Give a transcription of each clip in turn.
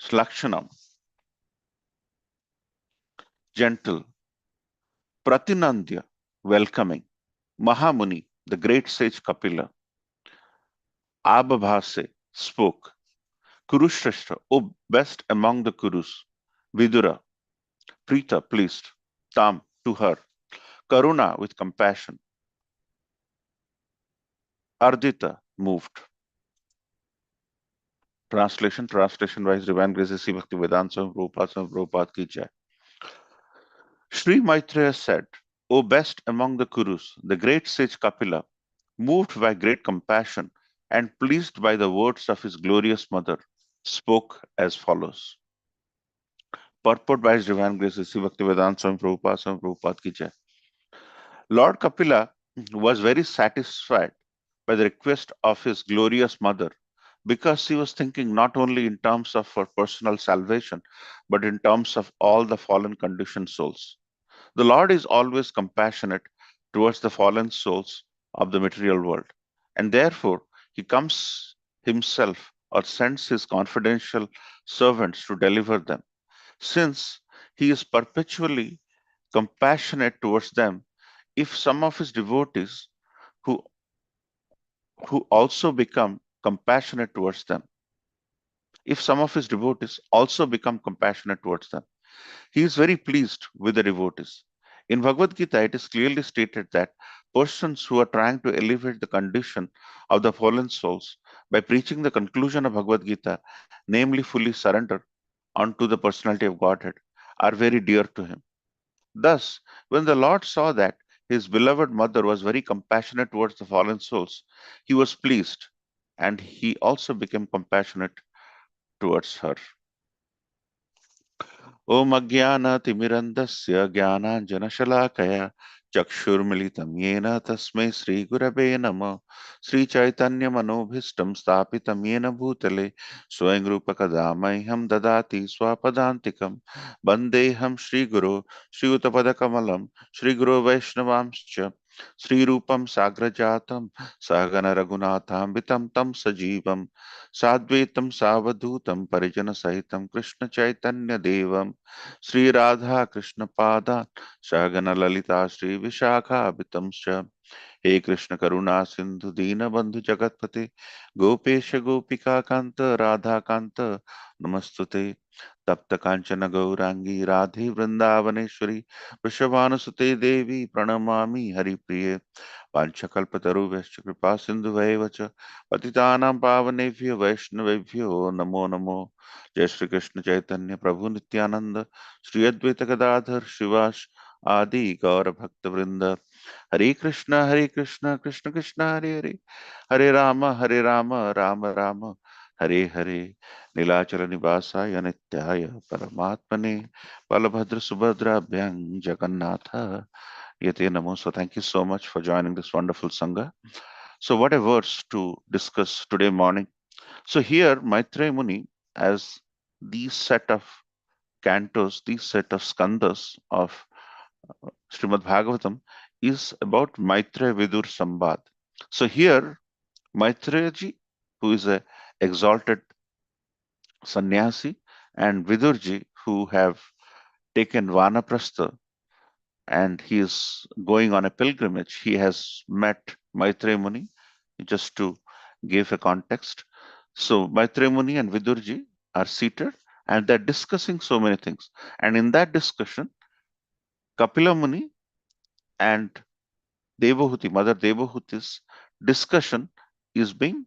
Slakshanam, gentle. Pratinandya, welcoming. Mahamuni, the great sage Kapila, Abhabhase, spoke. Kurushreshta, O best among the Kurus. Vidura, Prita, pleased. Tam, to her. Karuna, with compassion. Ardita, moved. Translation by Divine Grace C. Bhakti Vedanta Swami Prabhupada Ki Jai. Sri Maitreya said, O best among the Kurus, the great sage Kapila, moved by great compassion and pleased by the words of his glorious mother, spoke as follows. Purport by His Divine Grace C. Bhakti Vedanta Swami Prabhupada Ki Jai. Lord Kapila was very satisfied by the request of his glorious mother because he was thinking not only in terms of her personal salvation, but in terms of all the fallen conditioned souls. The Lord is always compassionate towards the fallen souls of the material world, and therefore he comes himself or sends his confidential servants to deliver them. Since he is perpetually compassionate towards them, if some of his devotees who, who also become compassionate towards them, if some of his devotees also become compassionate towards them, he is very pleased with the devotees. In Bhagavad Gita, it is clearly stated that persons who are trying to elevate the condition of the fallen souls by preaching the conclusion of Bhagavad Gita, namely fully surrender unto the personality of Godhead, are very dear to him. Thus, when the Lord saw that his beloved mother was very compassionate towards the fallen souls, he was pleased, and he also became compassionate towards her. ॐ अज्ञानतिमिरन्धस्य ज्ञानाञ्जनशलाकया चक्षुर्मिलितं येन तस्मै श्रीगुरवे नमः श्रीचैतन्यमनोभीष्टं स्थापितं येन भूतले स्वयं रूपकदा मह्यं ददाति स्वपदान्तिकं वन्देऽहं श्रीगुरो श्रीयुतपदकमलं श्रीगुरो वैष्णवांश्च श्रीरूपं साग्रजातं सहगण रघुनाथान्वितं तं सजीवं साद्वैतं सावधूतं परिजनसहितं कृष्णचैतन्यदेवं श्रीराधा कृष्णपादान् सहगण ललिता श्रीविशाखाभितं च हे कृष्ण करुणा सिंधु दीनबंधु जगतपते गोपेश गोपिका कांत राधा कांत नमस्तुते तप्त कांचन गौरांगी राधे वृंदावनेश्वरी वृषभानुसुते देवी प्रणमामि हरिप्रिये वाञ्छकल्पतरुभ्यश्च कृपा सिन्धुभैव च पतितानां पावनेभ्यो वैष्णवेभ्यो नमो नमो जय श्री कृष्ण चैतन्य प्रभु नित्यानंद श्री अद्वैत गदाधर शिवास आदि गौर भक्त वृंद हरे कृष्ण कृष्ण कृष्ण हरे हरे हरे राम राम राम हरे हरे नीलाचल निवासाय नित्याय परमात्मने Balabhadra सुभद्राभ्यां Jagannath yate namo. So thank you so much for joining this wonderful sangha. So what a verse to discuss today morning. So here Maitreya Muni, as these set of cantos, these set of skandhas of Srimad Bhagavatam is about Maitreya Vidur Sambad. So here Maitreya ji, who is a exalted sannyasi, and Vidurji, who have taken Vanaprastha and he is going on a pilgrimage. He has met Maitreya Muni, just to give a context. So Maitreya Muni and Vidurji are seated and they're discussing so many things. And in that discussion, Kapila Muni and Devahuti, Mother Devahuti's discussion is being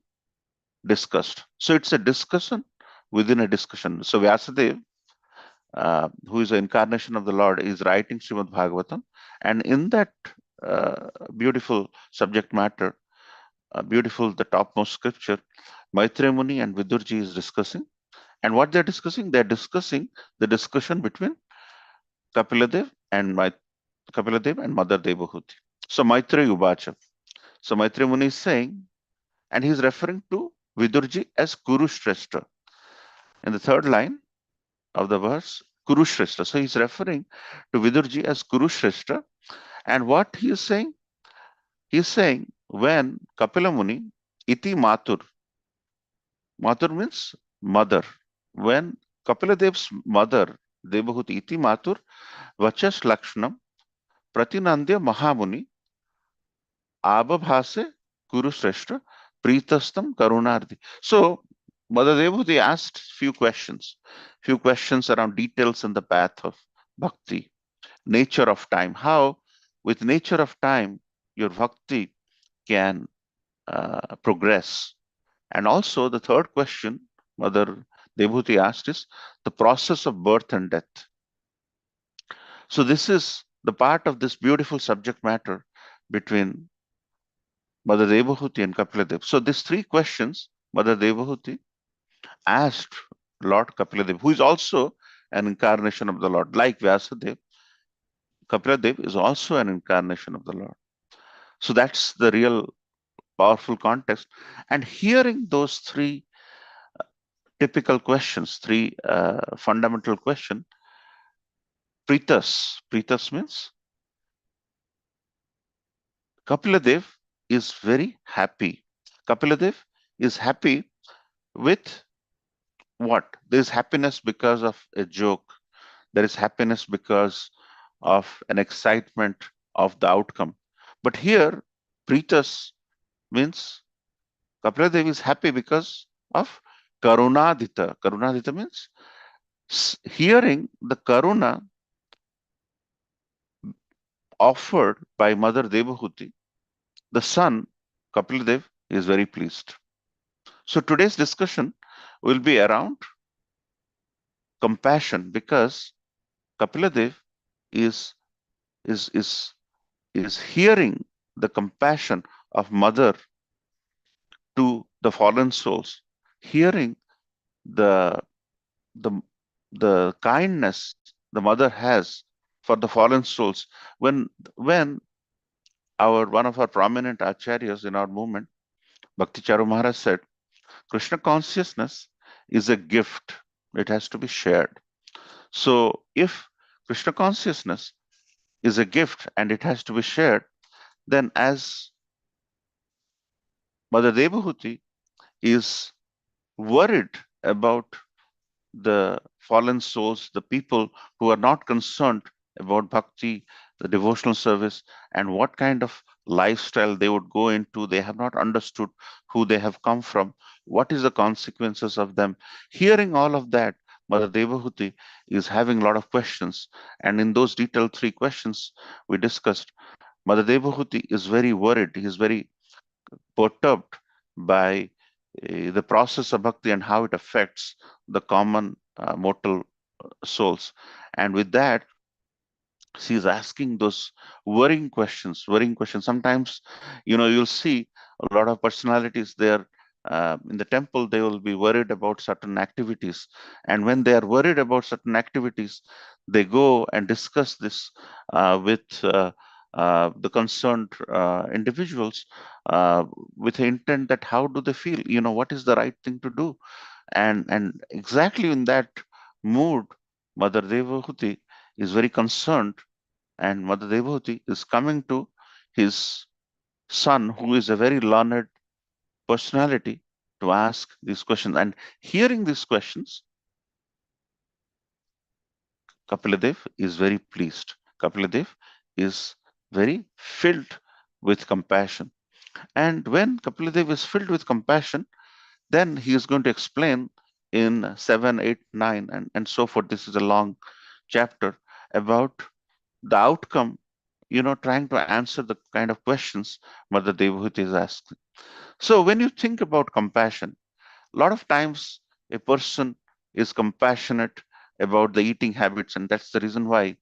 discussed. So it's a discussion within a discussion. So Vyasadeva, who is the incarnation of the Lord, is writing Srimad Bhagavatam, and in that beautiful subject matter, beautiful, the topmost scripture, Maitreya Muni and Vidurji is discussing. And what they're discussing? They're discussing the discussion between Kapiladev and Kapiladev and Mother Devahuti. So Maitreya Ubacha. So Maitreya Muni is saying, and he's referring to Vidurji as Kurushreshta. In the third line of the verse, Kurushreshta. So he's referring to Vidurji as Kurushreshta. And what he is saying? He is saying when Kapila Muni, iti matur, matur means mother. When Kapiladev's mother, Devahuti iti matur, vachas lakshnam, pratinandya mahamuni, abhabhase kurusreshta, pritastam karunardi. So, Mother Devahuti asked few questions around details in the path of bhakti, nature of time, how with nature of time your bhakti can progress. And also the third question Mother Devahuti asked is the process of birth and death. So this is the part of this beautiful subject matter between Mother Devahuti and Kapiladev. So these three questions Mother Devahuti asked Lord Kapiladev, who is also an incarnation of the Lord. Like Vyasadeva, Kapiladev is also an incarnation of the Lord. So that's the real powerful context. And hearing those three typical questions, three fundamental questions, Pritas means Kapiladev is very happy. Kapiladev is happy with what? There is happiness because of a joke. There is happiness because of an excitement of the outcome. But here, Pritas means Kapiladev is happy because of Karunadita. Karunadita means hearing the Karuna offered by Mother Devahuti, the son Kapiladev is very pleased. So today's discussion will be around compassion because Kapiladev is is is is hearing the compassion of mother to the fallen souls, hearing the the the kindness the mother has for the fallen souls. When our one of our prominent acharyas in our movement, Bhakti Charu Maharaj said, Krishna consciousness is a gift. It has to be shared. So if Krishna consciousness is a gift and it has to be shared, then as Mother Devahuti is worried about the fallen souls, the people who are not concerned about bhakti, the devotional service, and what kind of lifestyle they would go into. They have not understood who they have come from, what is the consequences of them. Hearing all of that, Mother Devahuti is having a lot of questions. And in those detailed three questions we discussed, Mother Devahuti is very worried. He is very perturbed by the process of bhakti and how it affects the common mortal souls. And with that, she's asking those worrying questions. Sometimes, you'll see a lot of personalities there in the temple, they will be worried about certain activities. And when they are worried about certain activities, they go and discuss this with the concerned individuals with the intent that how do they feel, what is the right thing to do. And exactly in that mood, Mother Devahuti is very concerned, and Mother Devahuti is coming to his son, who is a very learned personality, to ask these questions. And hearing these questions, Kapiladev is very pleased. Kapiladev is very filled with compassion. And when Kapiladev is filled with compassion, then he is going to explain in 7, 8, 9, and so forth. This is a long chapter about the outcome, trying to answer the kind of questions Mother Devahuti is asking. So when you think about compassion, a lot of times a person is compassionate about the eating habits, and that's the reason why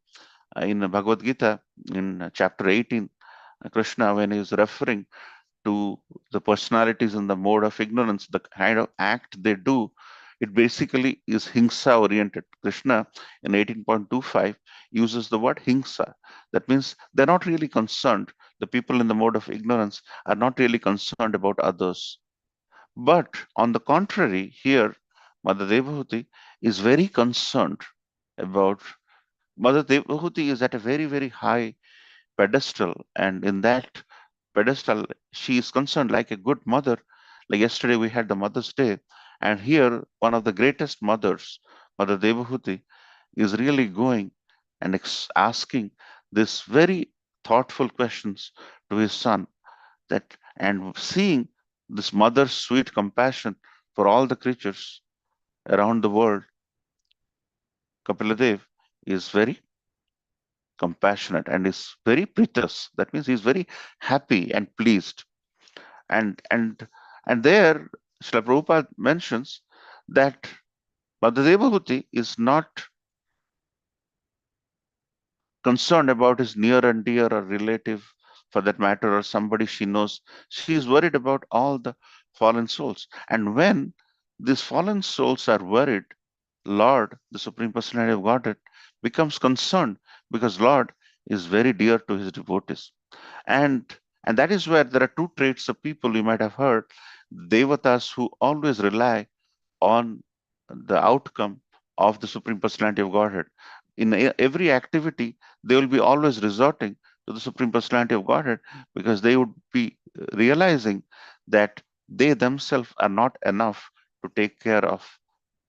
in Bhagavad Gita, in chapter 18, Krishna, when he is referring to the personalities in the mode of ignorance, the kind of act they do, it basically is hingsa oriented. Krishna in 18.25 uses the word hingsa. That means they're not really concerned. The people in the mode of ignorance are not really concerned about others. But on the contrary, here, Mother Devahuti is very concerned about. Mother Devahuti is at a very, very high pedestal, and in that pedestal, she is concerned like a good mother. Like yesterday, we had the Mother's Day, and here, one of the greatest mothers, Mother Devahuti is really going and asking this very thoughtful questions to his son, that and seeing this mother's sweet compassion for all the creatures around the world. Kapiladev is very compassionate and is very prithas. That means he's very happy and pleased. And and and there Srila Prabhupada mentions that Mother Devahuti is not concerned about his near and dear or relative, for that matter, or somebody she knows. She is worried about all the fallen souls. And when these fallen souls are worried, Lord, the Supreme Personality of Godhead, becomes concerned because Lord is very dear to his devotees. And and that is where there are two traits of people you might have heard: devatas who always rely on the outcome of the Supreme Personality of Godhead. In every activity, they will be always resorting to the Supreme Personality of Godhead because they would be realizing that they themselves are not enough to take care of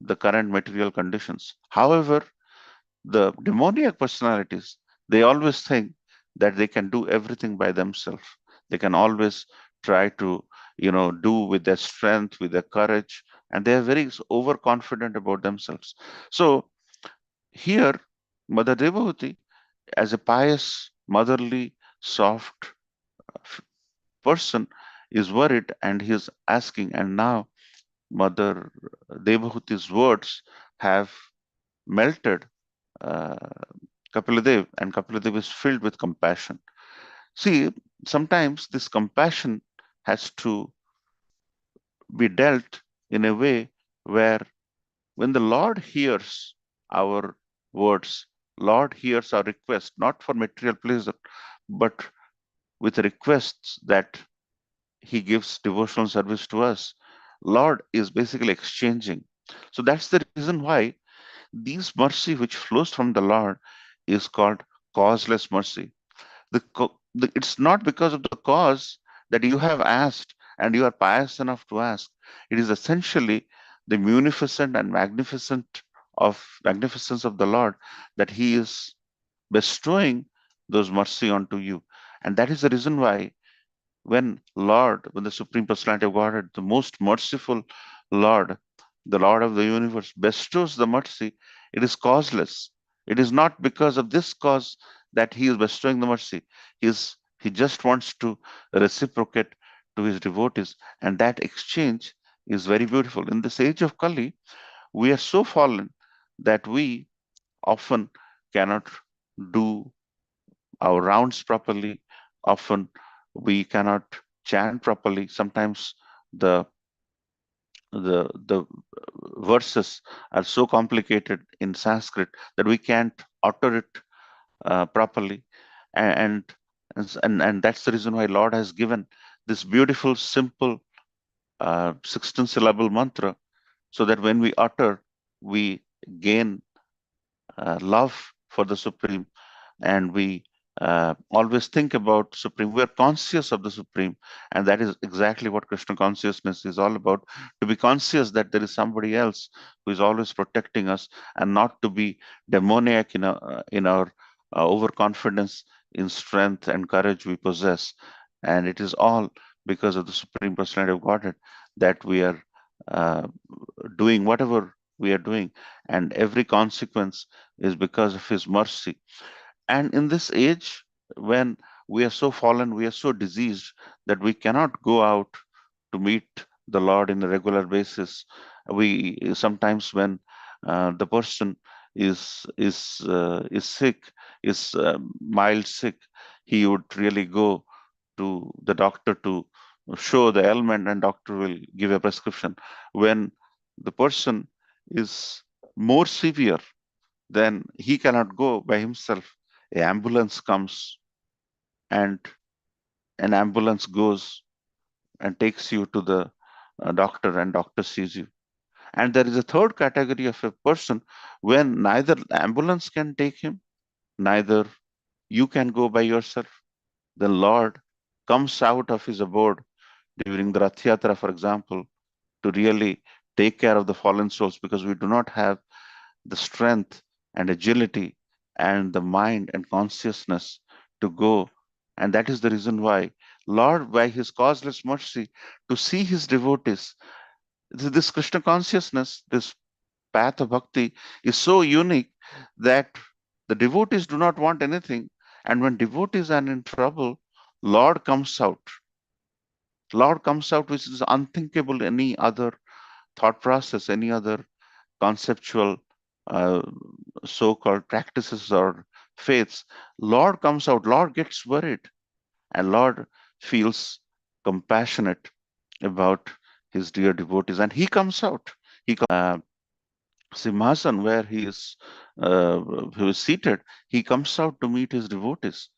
the current material conditions. However, the demoniac personalities, they always think that they can do everything by themselves. They can always try to, do with their strength, with their courage, and they are very overconfident about themselves. So here, Mother Devahuti, as a pious, motherly, soft person, is worried and he is asking. And now Mother Devahuti's words have melted uh, Kapiladev, and Kapiladev is filled with compassion. See, sometimes this compassion has to be dealt in a way where when the Lord hears our words, Lord hears our request, not for material pleasure, but with requests that He gives devotional service to us. Lord is basically exchanging. So that's the reason why these mercy which flows from the Lord is called causeless mercy. It's not because of the cause that you have asked and you are pious enough to ask. It is essentially the munificent and magnificence of the Lord that He is bestowing those mercy onto you. And that is the reason why when the Supreme Personality of Godhead, the most merciful Lord, the Lord of the universe, bestows the mercy, it is causeless. It is not because of this cause that He is bestowing the mercy. He just wants to reciprocate to His devotees, and that exchange is very beautiful. In this age of Kali, we are so fallen that we often cannot do our rounds properly. Often we cannot chant properly. Sometimes the the verses are so complicated in Sanskrit that we can't utter it properly, and, and that's the reason why Lord has given this beautiful, simple 16 syllable mantra, so that when we utter, we gain love for the Supreme, and we always think about Supreme. We are conscious of the Supreme, and that is exactly what Krishna consciousness is all about. To be conscious that there is somebody else who is always protecting us, and not to be demoniac in our overconfidence in strength and courage we possess. And it is all because of the Supreme Personality of Godhead that we are uh, doing whatever we are doing, and every consequence is because of His mercy. And in this age, when we are so fallen, we are so diseased that we cannot go out to meet the Lord in a regular basis. We sometimes, when the person is sick, is mild sick, he would really go to the doctor to show the ailment, and doctor will give a prescription. When the person is more severe, then he cannot go by himself. A ambulance comes, and an ambulance goes and takes you to the doctor, and doctor sees you. And there is a third category of a person when neither ambulance can take him, neither you can go by yourself. The Lord comes out of his abode during the Rath Yatra, for example, to really take care of the fallen souls, because we do not have the strength and agility and the mind and consciousness to go. And that is the reason why Lord, by his causeless mercy, to see his devotees, this Krishna consciousness, this path of bhakti is so unique that the devotees do not want anything. And when devotees are in trouble, Lord comes out. Lord comes out, which is unthinkable any other thought process, any other conceptual uh, so-called practices or faiths. Lord comes out. Lord gets worried, and Lord feels compassionate about his dear devotees, and he comes out. Simhasan, where he is seated, he comes out to meet his devotees.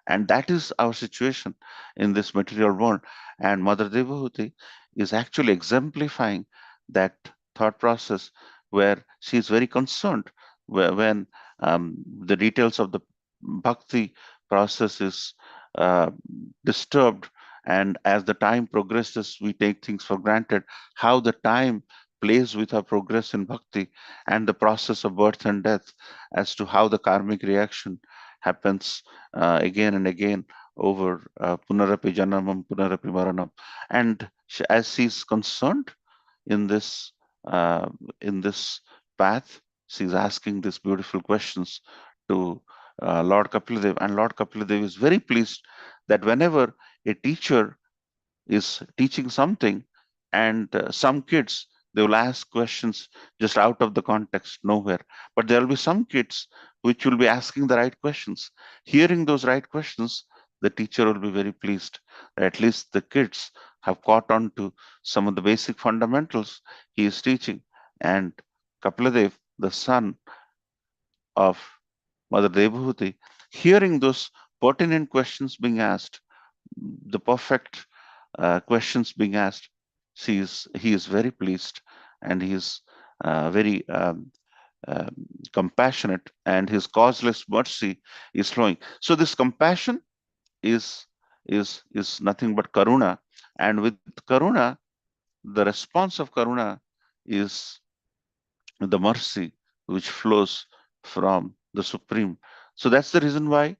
And that is our situation in this material world. And Mother Devahuti is actually exemplifying that thought process where she is very concerned when the details of the bhakti process is uh, disturbed. And as the time progresses, we take things for granted, how the time plays with our progress in bhakti and the process of birth and death, as to how the karmic reaction happens again and again over punarapi janamam, punarapi maranam. And as she's concerned in this uh, in this path, she's asking these beautiful questions to Lord Kapiladev, and Lord Kapiladev is very pleased that whenever a teacher is teaching something, and some kids, they will ask questions just out of the context, nowhere, but there will be some kids which will be asking the right questions. Hearing those right questions, the teacher will be very pleased that at least the kids have caught on to some of the basic fundamentals he is teaching. And Kapiladev, the son of Mother Devhuti, hearing those pertinent questions being asked, the perfect questions being asked, he is very pleased, and he is very um, compassionate, and his causeless mercy is flowing. So this compassion is is nothing but karuna, and with karuna, the response of karuna is the mercy which flows from the Supreme. So that's the reason why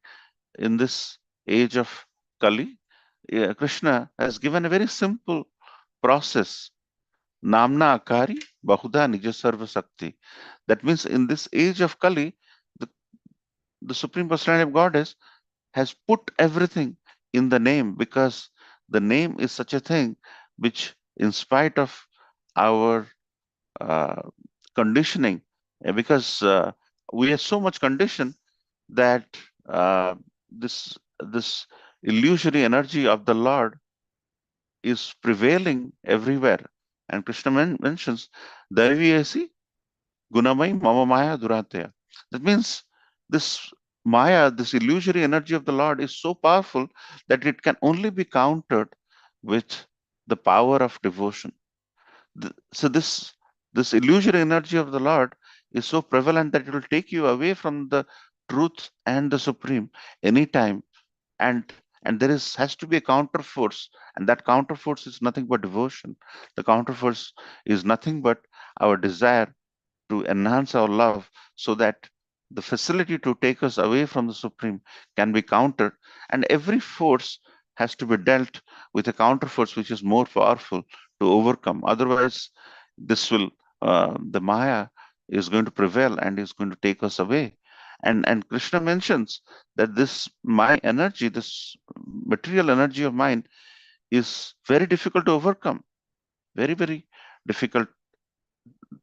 in this age of Kali, Krishna has given a very simple process. Namna Akari Bahuda Nija Sarva Sakti. That means in this age of Kali, the, the Supreme Personality of Goddess has put everything in the name, because the name is such a thing which, in spite of our uh, conditioning, because we are so much conditioned that uh, this illusory energy of the Lord is prevailing everywhere. And Krishna mentions, Daiviyasi Gunamai Mama Maya Durataya. That means this Maya, this illusory energy of the Lord is so powerful that it can only be countered with the power of devotion. So this illusory energy of the Lord is so prevalent that it will take you away from the truth and the supreme anytime. And there is has to be a counter force, and that counter force is nothing but devotion. The counter force is nothing but our desire to enhance our love, so that the facility to take us away from the Supreme can be countered, and every force has to be dealt with a counter force which is more powerful to overcome. Otherwise, this will the Maya is going to prevail and is going to take us away. And Krishna mentions that this my energy, this material energy of mine, is very difficult to overcome, very difficult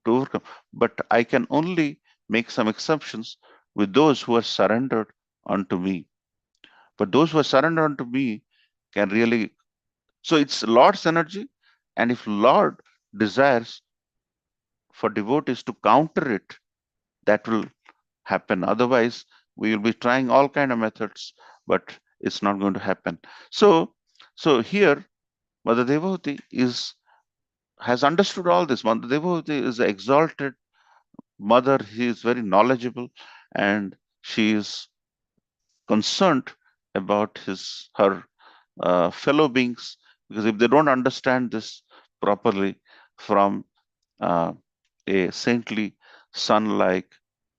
to overcome. But I can only make some exceptions with those who are surrendered unto me. But those who are surrendered unto me can really. So it's Lord's energy, and if Lord desires for devotees to counter it, that will happen. Otherwise, we will be trying all kind of methods, but it's not going to happen. So, so here, Mother Devahuti is has understood all this. Mother Devahuti is exalted mother. He is very knowledgeable, and she is concerned about her fellow beings, because if they don't understand this properly from uh, a saintly son like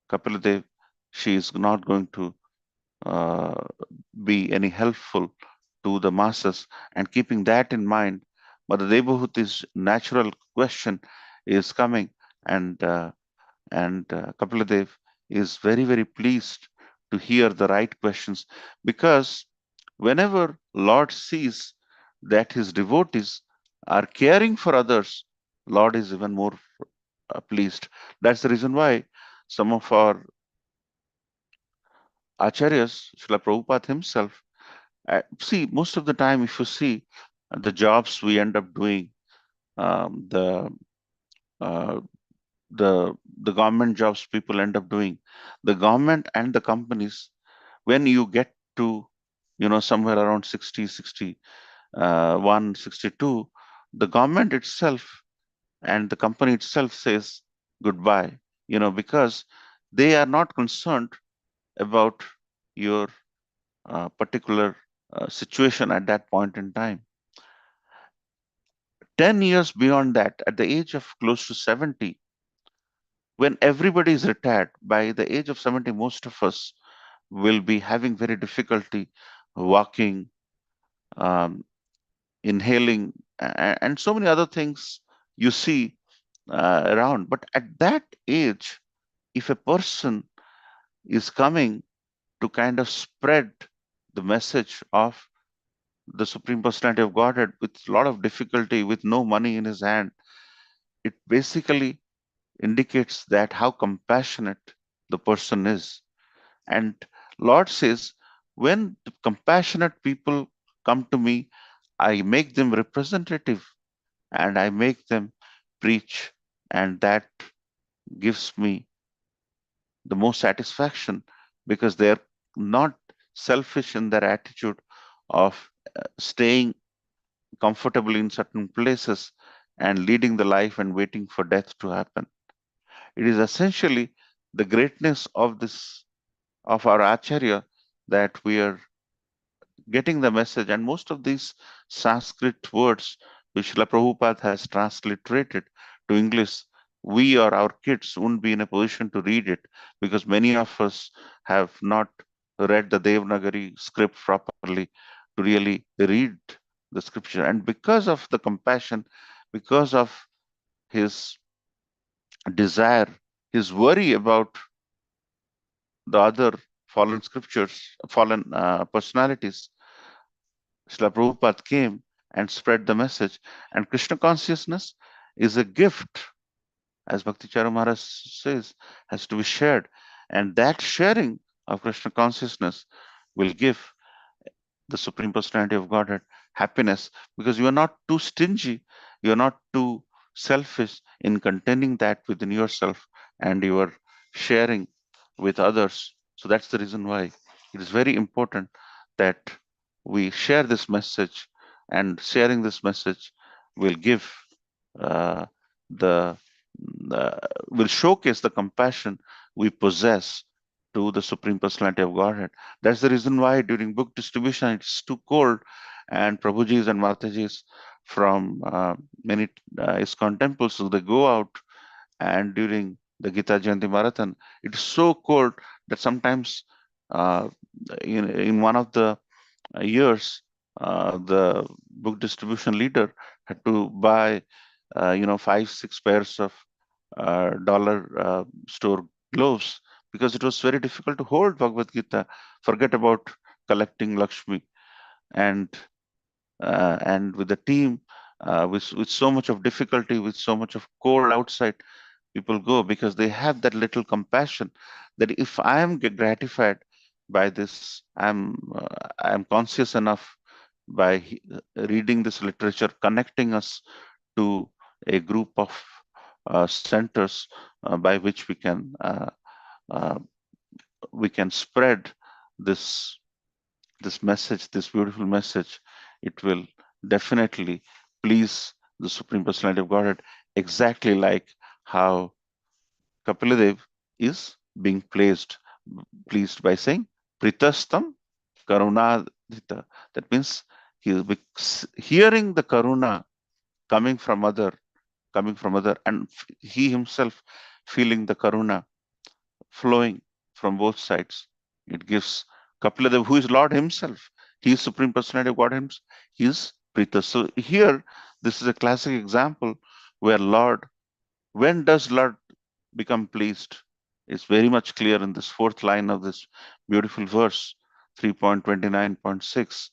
Kapila, she is not going to uh, be any helpful to the masses. And keeping that in mind, Mother Devahuti's natural question is coming, and Kapila is very, very pleased to hear the right questions, because whenever Lord sees that his devotees are caring for others, Lord is even more pleased. That's the reason why some of our acharyas, Srila Prabhupada himself, see, most of the time, if you see the jobs we end up doing, um, the uh, the the government jobs people end up doing, the government and the companies, when you get to somewhere around 162, the government itself and the company itself says goodbye, because they are not concerned about your particular situation at that point in time. 10 years beyond that, at the age of close to 70, when everybody is retired, by the age of 70, most of us will be having very difficulty walking, um, inhaling, and so many other things you see around. But at that age, if a person is coming to kind of spread the message of the Supreme Personality of Godhead with a lot of difficulty, with no money in his hand, it basically indicates that how compassionate the person is. And Lord says, when the compassionate people come to me, I make them representative and I make them preach, and that gives me the most satisfaction, because they're not selfish in their attitude of staying comfortably in certain places and leading the life and waiting for death to happen. It is essentially the greatness of this, of our acharya, that we are getting the message. And most of these Sanskrit words which Srila Prabhupada has transliterated to English, we or our kids won't be in a position to read it, because many of us have not read the Devanagari script properly to really read the scripture. And because of the compassion, because of his desire, his worry about the other fallen scriptures, fallen personalities, Srila Prabhupada came and spread the message. And Krishna consciousness is a gift, as Bhakti Charu Maharaj says, has to be shared. And that sharing of Krishna consciousness will give the Supreme Personality of Godhead happiness, because you are not too stingy, you are not too selfish in containing that within yourself, and you are sharing with others. So that's the reason why it is very important that we share this message, and sharing this message will give uh, the will showcase the compassion we possess to the Supreme Personality of Godhead. That's the reason why during book distribution it's too cold, and Prabhujis and Matajis from many ISKCON temples, so they go out, and during the Gita Jayanti Marathon, it is so cold that sometimes uh, in one of the years, the book distribution leader had to buy, 5, 6 pairs of dollar store gloves, because it was very difficult to hold Bhagavad Gita. Forget about collecting Lakshmi, and with the team, with so much of difficulty, with so much of cold outside, people go, because they have that little compassion that if I am gratified by this, I'm conscious enough by reading this literature, connecting us to a group of centers by which uh, we can spread this message, this beautiful message. It will definitely please the Supreme Personality of Godhead, exactly like how Kapiladev is being pleased by saying Pritastam Karunadita. That means he is hearing the Karuna coming from other, and he himself feeling the Karuna flowing from both sides. It gives Kapila Dev, who is Lord himself. He is Supreme Personality of God himself. He is Prita. So here, this is a classic example where Lord, when does Lord become pleased? It's very much clear in this fourth line of this beautiful verse, 3.29.6.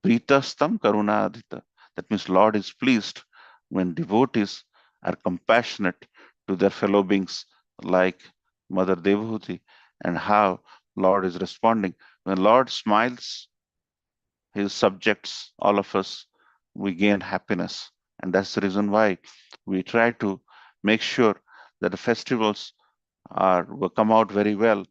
Pritastam Karunadita. That means Lord is pleased when devotees are compassionate to their fellow beings like Mother Devahuti, and how Lord is responding. When Lord smiles, his subjects, all of us, we gain happiness. And that's the reason why we try to make sure that the festivals will come out very well,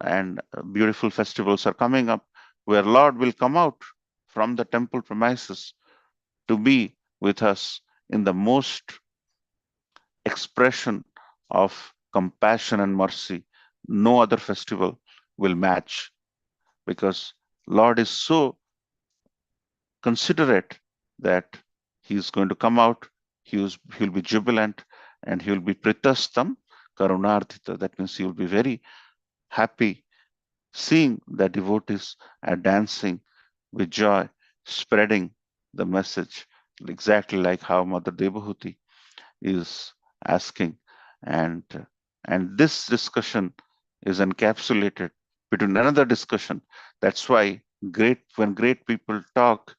and beautiful festivals are coming up where Lord will come out from the temple premises to be with us in the most expression of compassion and mercy. No other festival will match, because Lord is so considerate that he's going to come out, he'll be jubilant, and he'll be pritastam karunardita. That means he'll be very happy seeing the devotees are dancing with joy, spreading the message exactly like how Mother Devahuti is asking. And this discussion is encapsulated between another discussion. That's why when great people talk,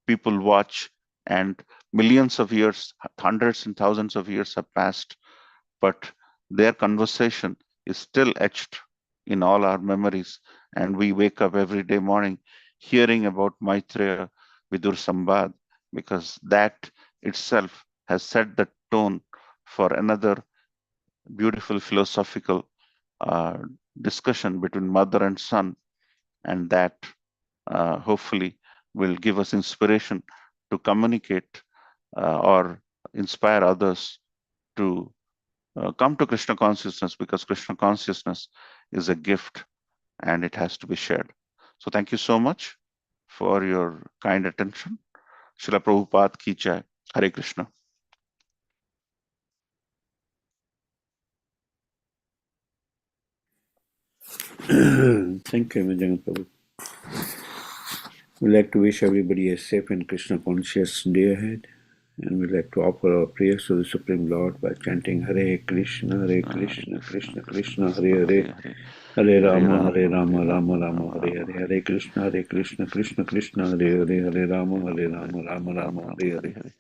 people watch, and millions of years, hundreds and thousands of years have passed, but their conversation is still etched in all our memories. And we wake up every day morning hearing about Maitreya Vidur Sambad, because that itself has set the tone for another beautiful philosophical uh, discussion between mother and son, and that hopefully will give us inspiration to communicate or inspire others to come to Krishna consciousness, because Krishna consciousness is a gift and it has to be shared. So thank you so much for your kind attention. Srila Prabhupada ki jai. Hare Krishna. Thank you, Jagan Prabhu. We'd like to wish everybody a safe and Krishna conscious day ahead. And we'd like to offer our prayers to the Supreme Lord by chanting Hare Krishna, Krishna Krishna, Hare Hare, Hare Rama, Rama Rama, Hare Hare, Hare Krishna, Krishna Krishna, Hare Hare, Hare Rama, Rama, Hare Hare.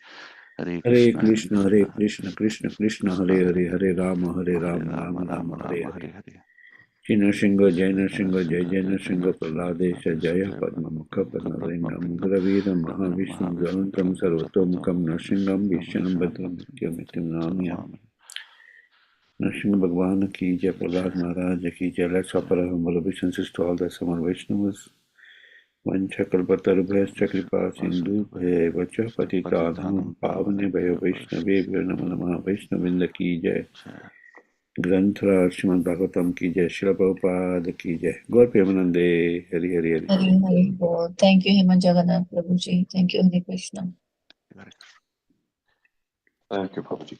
Hare Krishna, Krishna Krishna, Hare Hare, Hare Rama, Rama, Hare Hare. Jai Nrsimha, Jai Nrsimha, Praladesha, Jaya Padma Mukha Padmalingam, Graviram Mahavishnu, Jalantam Sarvatomukam, Nrsimham, Vishnam Badram, Nityamitim Namyam. Nrsimha Bhagwan ki jai, Prahlad Maharaj ki jai. Let's offer our humble obeisances to all the Samar Vaishnavas. Vancha kalpatarubhyascha kripa sindhu bhaya vacha patitanam pavane bhaya Vaishnave namo namah. Vaishnavinda ki jai. ग्रंथराज Shrimad Bhagavatam की जय, श्रील प्रभुपाद की जय, गौर प्रेमानंदे, हरि हरि हरि हरि हरि बोल. Thank you, Hema Jagannath Prabhuji. Thank you, Hare Krishna. Thank you, Prabhuji.